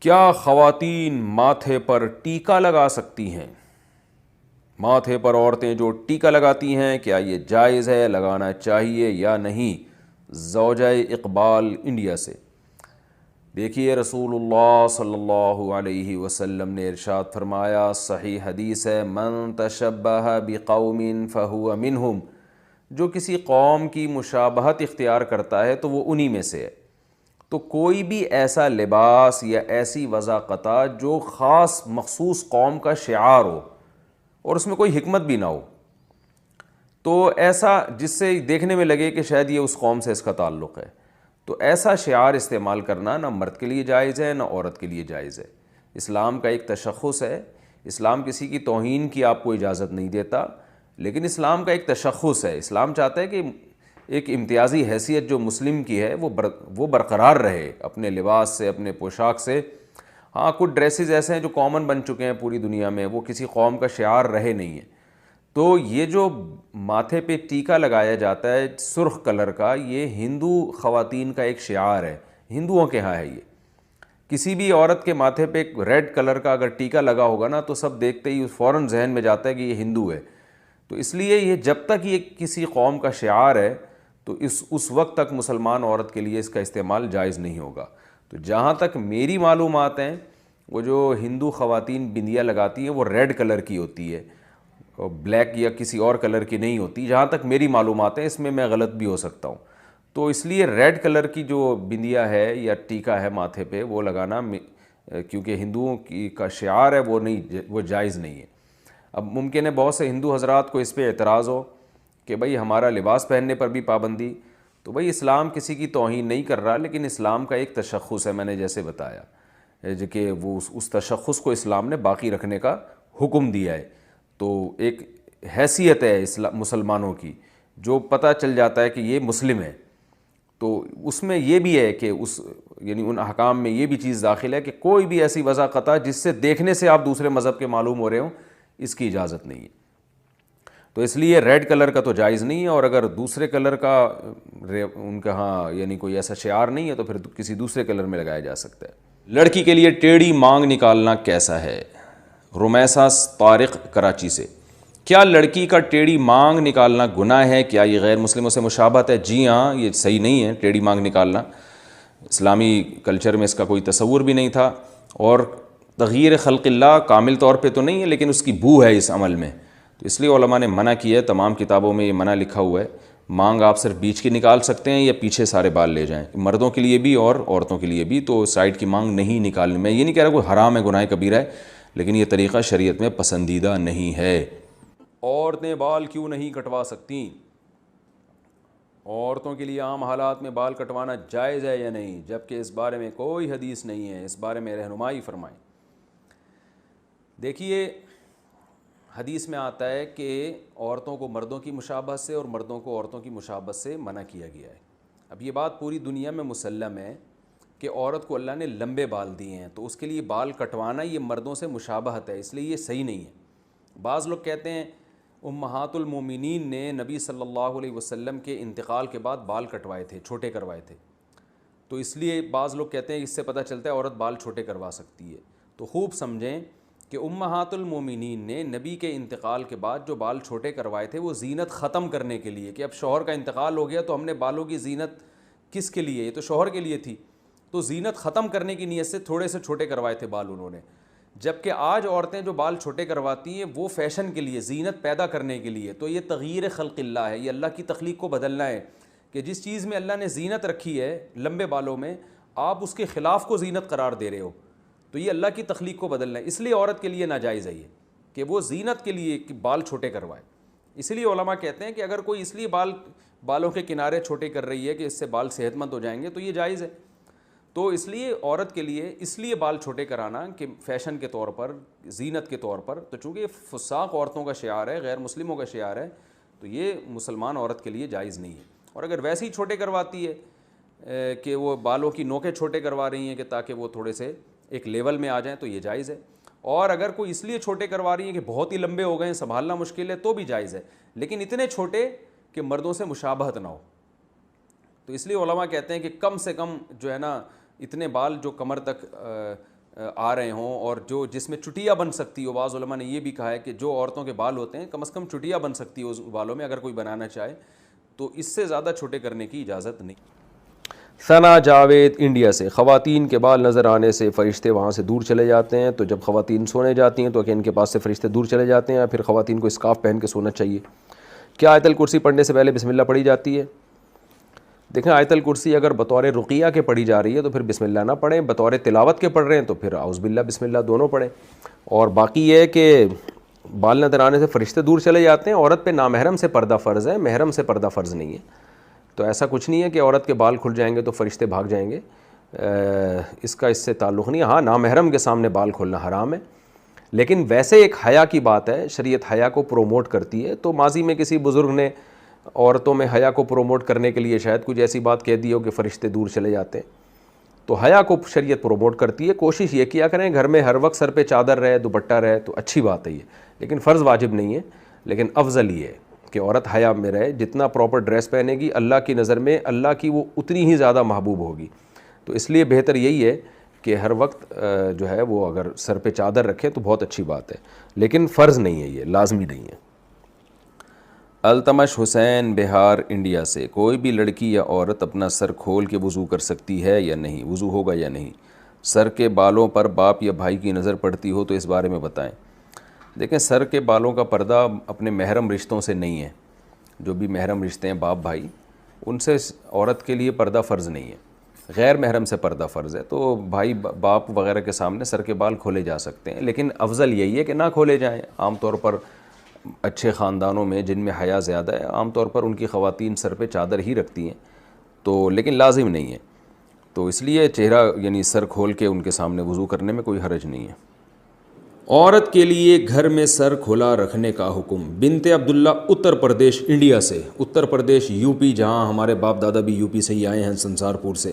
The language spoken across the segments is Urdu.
کیا خواتین ماتھے پر ٹیکا لگا سکتی ہیں؟ ماتھے پر عورتیں جو ٹیکا لگاتی ہیں، کیا یہ جائز ہے، لگانا چاہیے یا نہیں؟ زوجہ اقبال انڈیا سے دیکھیے، رسول اللہ صلی اللہ علیہ وسلم نے ارشاد فرمایا، صحیح حدیث ہے، من تشبہ بقوم فہو منہم، جو کسی قوم کی مشابہت اختیار کرتا ہے تو وہ انہی میں سے ہے۔ تو کوئی بھی ایسا لباس یا ایسی وضاقتہ جو خاص مخصوص قوم کا شعار ہو اور اس میں کوئی حکمت بھی نہ ہو، تو ایسا جس سے دیکھنے میں لگے کہ شاید یہ اس قوم سے اس کا تعلق ہے، تو ایسا شعار استعمال کرنا نہ مرد کے لیے جائز ہے نہ عورت کے لیے جائز ہے۔ اسلام کا ایک تشخص ہے، اسلام کسی کی توہین کی آپ کو اجازت نہیں دیتا، لیکن اسلام کا ایک تشخص ہے۔ اسلام چاہتا ہے کہ ایک امتیازی حیثیت جو مسلم کی ہے وہ برقرار رہے اپنے لباس سے، اپنے پوشاک سے۔ ہاں، کچھ ڈریسز ایسے ہیں جو کامن بن چکے ہیں پوری دنیا میں، وہ کسی قوم کا شعار رہے نہیں ہیں۔ تو یہ جو ماتھے پہ ٹیکا لگایا جاتا ہے سرخ کلر کا، یہ ہندو خواتین کا ایک شعار ہے، ہندوؤں کے ہاں ہے۔ یہ کسی بھی عورت کے ماتھے پہ ایک ریڈ کلر کا اگر ٹیکا لگا ہوگا نا، تو سب دیکھتے ہی فوراً ذہن میں جاتا ہے کہ یہ ہندو ہے۔ تو اس لیے یہ جب تک یہ کسی قوم کا شعار ہے تو اس وقت تک مسلمان عورت کے لیے اس کا استعمال جائز نہیں ہوگا۔ تو جہاں تک میری معلومات ہیں، وہ جو ہندو خواتین بندیاں لگاتی ہیں وہ ریڈ کلر کی ہوتی ہے، بلیک یا کسی اور کلر کی نہیں ہوتی، جہاں تک میری معلومات ہیں، اس میں غلط بھی ہو سکتا ہوں۔ تو اس لیے ریڈ کلر کی جو بندیا ہے یا ٹیکا ہے ماتھے پہ، وہ لگانا کیونکہ ہندوؤں کی کا شعار ہے، وہ جائز نہیں ہے۔ اب ممکن ہے بہت سے ہندو حضرات کو اس پہ اعتراض ہو کہ بھئی ہمارا لباس پہننے پر بھی پابندی، تو بھئی اسلام کسی کی توہین نہیں کر رہا، لیکن اسلام کا ایک تشخص ہے، میں نے جیسے بتایا کہ وہ اس تشخص کو اسلام نے باقی رکھنے کا حکم دیا ہے۔ تو ایک حیثیت ہے مسلمانوں کی، جو پتہ چل جاتا ہے کہ یہ مسلم ہے، تو اس میں یہ بھی ہے کہ یعنی ان احکام میں یہ بھی چیز داخل ہے کہ کوئی بھی ایسی وضاقتہ جس سے دیکھنے سے آپ دوسرے مذہب کے معلوم ہو رہے ہوں، اس کی اجازت نہیں ہے۔ تو اس لیے ریڈ کلر کا تو جائز نہیں ہے، اور اگر دوسرے کلر کا ان کا ہاں یعنی کوئی ایسا شعار نہیں ہے تو پھر کسی دوسرے کلر میں لگایا جا سکتا ہے۔ لڑکی کے لیے ٹیڑھی مانگ نکالنا کیسا ہے؟ رمیسہ طارق کراچی سے، کیا لڑکی کا ٹیڑھی مانگ نکالنا گناہ ہے؟ کیا یہ غیر مسلموں سے مشابہت ہے؟ جی ہاں، یہ صحیح نہیں ہے ٹیڑھی مانگ نکالنا، اسلامی کلچر میں اس کا کوئی تصور بھی نہیں تھا، اور تغییر خلق اللہ کامل طور پہ تو نہیں ہے، لیکن اس کی بو ہے اس عمل میں، تو اس لیے علماء نے منع کیا ہے، تمام کتابوں میں یہ منع لکھا ہوا ہے۔ مانگ آپ صرف بیچ کی نکال سکتے ہیں یا پیچھے سارے بال لے جائیں، مردوں کے لیے بھی اور عورتوں کے لیے بھی، تو سائڈ کی مانگ نہیں نکالنی۔ میں یہ نہیں کہہ رہا کوئی حرام ہے، گناہ کبیرہ ہے، لیکن یہ طریقہ شریعت میں پسندیدہ نہیں ہے۔ عورتیں بال کیوں نہیں کٹوا سکتیں؟ عورتوں کے لیے عام حالات میں بال کٹوانا جائز ہے یا نہیں؟ جبکہ اس بارے میں کوئی حدیث نہیں ہے، اس بارے میں رہنمائی فرمائیں۔ دیکھیے، حدیث میں آتا ہے کہ عورتوں کو مردوں کی مشابہت سے اور مردوں کو عورتوں کی مشابہت سے منع کیا گیا ہے۔ اب یہ بات پوری دنیا میں مسلم ہے کہ عورت کو اللہ نے لمبے بال دیے ہیں، تو اس کے لیے بال کٹوانا یہ مردوں سے مشابہت ہے، اس لیے یہ صحیح نہیں ہے۔ بعض لوگ کہتے ہیں امہات المومنین نے نبی صلی اللہ علیہ وسلم کے انتقال کے بعد بال کٹوائے تھے، چھوٹے کروائے تھے، تو اس لیے بعض لوگ کہتے ہیں اس سے پتہ چلتا ہے عورت بال چھوٹے کروا سکتی ہے۔ تو خوب سمجھیں کہ امہات المومنین نے نبی کے انتقال کے بعد جو بال چھوٹے کروائے تھے وہ زینت ختم کرنے کے لیے، کہ اب شوہر کا انتقال ہو گیا تو ہم نے بالوں کی زینت کس کے لیے؟ یہ تو شوہر کے لیے تھی، تو زینت ختم کرنے کی نیت سے تھوڑے سے چھوٹے کروائے تھے بال انہوں نے۔ جبکہ آج عورتیں جو بال چھوٹے کرواتی ہیں وہ فیشن کے لیے، زینت پیدا کرنے کے لیے، تو یہ تغییر خلق اللہ ہے، یہ اللہ کی تخلیق کو بدلنا ہے، کہ جس چیز میں اللہ نے زینت رکھی ہے لمبے بالوں میں، آپ اس کے خلاف کو زینت قرار دے رہے ہو، تو یہ اللہ کی تخلیق کو بدلنا ہے۔ اس لیے عورت کے لیے ناجائز ہے یہ کہ وہ زینت کے لیے بال چھوٹے کروائے۔ اس لیے علماء کہتے ہیں کہ اگر کوئی اس لیے بالوں کے کنارے چھوٹے کر رہی ہے کہ اس سے بال صحت مند ہو جائیں گے تو یہ جائز ہے۔ تو اس لیے عورت کے لیے اس لیے بال چھوٹے کرانا کہ فیشن کے طور پر، زینت کے طور پر، تو چونکہ فساق عورتوں کا شعار ہے، غیر مسلموں کا شعار ہے، تو یہ مسلمان عورت کے لیے جائز نہیں ہے۔ اور اگر ویسے ہی چھوٹے کرواتی ہے کہ وہ بالوں کی نوکیں چھوٹے کروا رہی ہیں کہ تاکہ وہ تھوڑے سے ایک لیول میں آ جائیں، تو یہ جائز ہے۔ اور اگر کوئی اس لیے چھوٹے کروا رہی ہیں کہ بہت ہی لمبے ہو گئے ہیں، سنبھالنا مشکل ہے، تو بھی جائز ہے، لیکن اتنے چھوٹے کہ مردوں سے مشابہت نہ ہو۔ تو اس لیے علماء کہتے ہیں کہ کم سے کم جو ہے نا اتنے بال جو کمر تک آ رہے ہوں اور جو جس میں چٹیا بن سکتی ہو. بعض علماء نے یہ بھی کہا ہے کہ جو عورتوں کے بال ہوتے ہیں کم از کم چٹیا بن سکتی ہو اس بالوں میں, اگر کوئی بنانا چاہے تو اس سے زیادہ چھوٹے کرنے کی اجازت نہیں. ثنا جاوید انڈیا سے, خواتین کے بال نظر آنے سے فرشتے وہاں سے دور چلے جاتے ہیں, تو جب خواتین سونے جاتی ہیں تو کہ ان کے پاس سے فرشتے دور چلے جاتے ہیں, یا پھر خواتین کو اسکارف پہن کے سونا چاہیے؟ کیا آیت الکرسی پڑھنے سے پہلے بسم اللہ پڑھی جاتی ہے؟ دیکھیں, آیت الکرسی اگر بطور رقیہ کے پڑھی جا رہی ہے تو پھر بسم اللہ نہ پڑھیں, بطور تلاوت کے پڑھ رہے ہیں تو پھر اعوذ باللہ بسم اللہ دونوں پڑھیں. اور باقی یہ ہے کہ بال نظر آنے سے فرشتے دور چلے جاتے ہیں, عورت پہ نامحرم سے پردہ فرض ہے, محرم سے پردہ فرض نہیں ہے. تو ایسا کچھ نہیں ہے کہ عورت کے بال کھل جائیں گے تو فرشتے بھاگ جائیں گے, اس کا اس سے تعلق نہیں. ہاں, نامحرم کے سامنے بال کھولنا حرام ہے, لیکن ویسے ایک حیا کی بات ہے, شریعت حیا کو پروموٹ کرتی ہے. تو ماضی میں کسی بزرگ نے عورتوں میں حیا کو پروموٹ کرنے کے لیے شاید کچھ ایسی بات کہہ دی ہو کہ فرشتے دور چلے جاتے ہیں, تو حیا کو شریعت پروموٹ کرتی ہے. کوشش یہ کیا کریں گھر میں ہر وقت سر پہ چادر رہے, دوپٹہ رہے, تو اچھی بات ہے یہ, لیکن فرض واجب نہیں ہے. لیکن افضل یہ ہے کہ عورت حیا میں رہے, جتنا پراپر ڈریس پہنے گی اللہ کی نظر میں اللہ کی وہ اتنی ہی زیادہ محبوب ہوگی. تو اس لیے بہتر یہی ہے کہ ہر وقت جو ہے وہ اگر سر پہ چادر رکھے تو بہت اچھی بات ہے, لیکن فرض نہیں ہے, یہ لازمی نہیں ہے. التمش حسین بہار انڈیا سے, کوئی بھی لڑکی یا عورت اپنا سر کھول کے وضو کر سکتی ہے یا نہیں, وضو ہوگا یا نہیں؟ سر کے بالوں پر باپ یا بھائی کی نظر پڑتی ہو تو اس بارے میں بتائیں. دیکھیں, سر کے بالوں کا پردہ اپنے محرم رشتوں سے نہیں ہے. جو بھی محرم رشتے ہیں باپ بھائی, ان سے عورت کے لیے پردہ فرض نہیں ہے, غیر محرم سے پردہ فرض ہے. تو بھائی باپ وغیرہ کے سامنے سر کے بال کھولے جا سکتے ہیں, لیکن افضل یہی ہے کہ نہ کھولے جائیں. عام طور پر اچھے خاندانوں میں جن میں حیا زیادہ ہے, عام طور پر ان کی خواتین سر پہ چادر ہی رکھتی ہیں, تو لیکن لازم نہیں ہے. تو اس لیے چہرہ یعنی سر کھول کے ان کے سامنے وضو کرنے میں کوئی حرج نہیں ہے. عورت کے لیے گھر میں سر کھلا رکھنے کا حکم, بنت عبداللہ اتر پردیش انڈیا سے, اتر پردیش یو پی, جہاں ہمارے باپ دادا بھی یو پی سے ہی آئے ہیں, سنسار پور سے.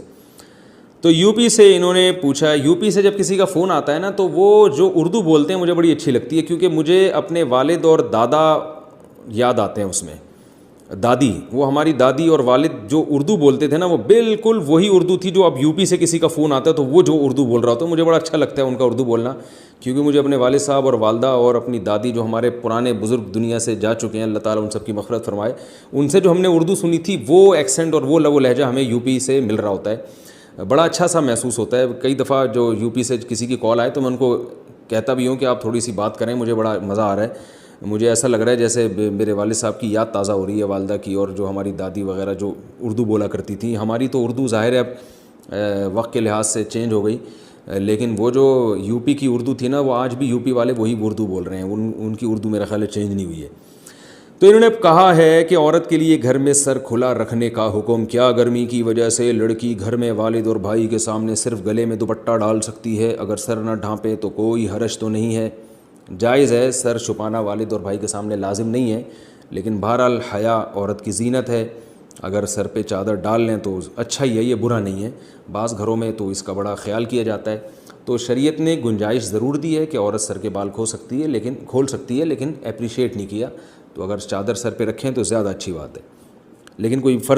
تو یو پی سے انہوں نے پوچھا, یو پی سے جب کسی کا فون آتا ہے نا تو وہ جو اردو بولتے ہیں مجھے بڑی اچھی لگتی ہے, کیونکہ مجھے اپنے والد اور دادا یاد آتے ہیں اس میں. دادی, وہ ہماری دادی اور والد جو اردو بولتے تھے نا, وہ بالکل وہی اردو تھی جو اب یو پی سے کسی کا فون آتا ہے تو وہ جو اردو بول رہا ہوتا ہے, مجھے بڑا اچھا لگتا ہے ان کا اردو بولنا, کیونکہ مجھے اپنے والد صاحب اور والدہ اور اپنی دادی جو ہمارے پرانے بزرگ دنیا سے جا چکے ہیں, اللہ تعالیٰ ان سب کی مغفرت فرمائے, ان سے جو ہم نے اردو سنی تھی وہ ایکسنٹ اور وہ لب و لہجہ ہمیں یو پی سے مل رہا ہوتا ہے. بڑا اچھا سا محسوس ہوتا ہے. کئی دفعہ جو یو پی سے کسی کی کال آئے تو میں ان کو کہتا بھی ہوں کہ آپ تھوڑی سی بات کریں, مجھے بڑا مزہ آ رہا ہے. مجھے ایسا لگ رہا ہے جیسے میرے والد صاحب کی یاد تازہ ہو رہی ہے, والدہ کی, اور جو ہماری دادی وغیرہ جو اردو بولا کرتی تھیں. ہماری تو اردو ظاہر ہے اب وقت کے لحاظ سے چینج ہو گئی, لیکن وہ جو یو پی کی اردو تھی نا, وہ آج بھی یو پی والے وہی اردو بول رہے ہیں, ان کی اردو میرا خیال ہے چینج نہیں ہوئی ہے. تو انہوں نے کہا ہے کہ عورت کے لیے گھر میں سر کھلا رکھنے کا حکم, کیا گرمی کی وجہ سے لڑکی گھر میں والد اور بھائی کے سامنے صرف گلے میں دوپٹہ ڈال سکتی ہے؟ اگر سر نہ ڈھانپے تو کوئی حرج تو نہیں ہے؟ جائز ہے, سر چھپانا والد اور بھائی کے سامنے لازم نہیں ہے, لیکن بہرحال حیا عورت کی زینت ہے. اگر سر پہ چادر ڈال لیں تو اچھا ہی ہے, یہ برا نہیں ہے. بعض گھروں میں تو اس کا بڑا خیال کیا جاتا ہے. تو شریعت نے گنجائش ضرور دی ہے کہ عورت سر کے بال کھول سکتی ہے, لیکن اپریشیٹ نہیں کیا. تو اگر چادر سر پہ رکھیں تو زیادہ اچھی بات ہے, لیکن کوئی فرض